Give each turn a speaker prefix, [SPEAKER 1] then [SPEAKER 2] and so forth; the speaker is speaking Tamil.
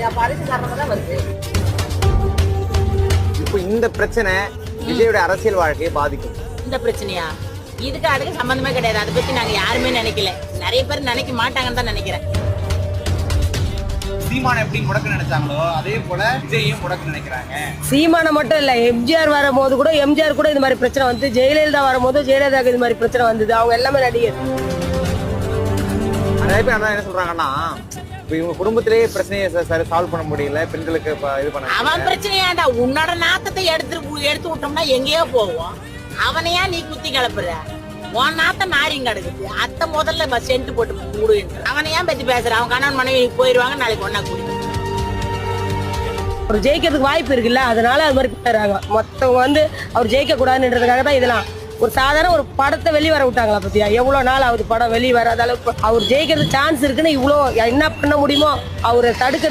[SPEAKER 1] அப்ப அரசியல் காரணமா தான் வருது.
[SPEAKER 2] இப்போ இந்த பிரச்சனை விஜயோட அரசியல் வாழ்க்கையை பாதிக்கும்.
[SPEAKER 3] இந்த பிரச்சனையா? இதுக்கு அதுக்கு சம்பந்தமே கிடையாது. அதை பத்தி நாங்க யாருமே நினைக்கல. நிறைய பேர் நினைக்க மாட்டாங்கன்னு தான் நினைக்கிறேன்.
[SPEAKER 4] சீமானை எப்படி முடக்க நினைச்சாங்களோ அதே போல விஜயையும் முடக்க நினைக்கிறாங்க.
[SPEAKER 5] சீமானை மட்டும் இல்ல, எம்ஜிஆர் வரும்போது கூட எம்ஜிஆர் கூட இந்த மாதிரி பிரச்சனை வந்து, ஜெயலலிதா வரும்போது ஜெயலலிதாவுக்கு இது மாதிரி பிரச்சனை வந்தது. அவங்க எல்லாமே நடிகர்.
[SPEAKER 2] நிறைய பேர் என்ன சொல்றாங்கன்னா, இப்போ இவங்க குடும்பத்திலேயே பிரச்சனையை சால்வ் பண்ண முடியல, பெண்களுக்கு இது பண்ண.
[SPEAKER 3] அவன் பிரச்சனையாண்டா, உன்னோட நாத்தத்தை எடுத்து விட்டோம்னா எங்கேயோ போவோம். அவனையா நீ குத்தி கிளப்புற? உன் நாத்த நாரிங்க கிடக்குது. அத்தை முதல்ல சென்ட் போட்டு கூடு. அவனையா பத்தி பேசுற? அவன் கணவன் மனைவி போயிருவாங்க, நாளைக்கு ஒன்னா கூடி.
[SPEAKER 5] அவர் ஜெயிக்கிறதுக்கு வாய்ப்பு இருக்குல்ல, அதனால அது மாதிரி பேசுறாங்க. மொத்தவங்க வந்து அவர் ஜெயிக்க கூடாதுன்றதுக்காக தான் இதெல்லாம். ஒரு சாதாரண ஒரு படத்தை வெளியே வர விட்டாங்களா பத்தியா? எவ்வளவு நாள் அவர் படம் வெளியே வராத அளவுக்கு அவர் ஜெயிக்கிறதுக்கு சான்ஸ் இருக்குன்னு இவ்வளோ என்ன பண்ண முடியுமோ அவரை தடுக்கிறது.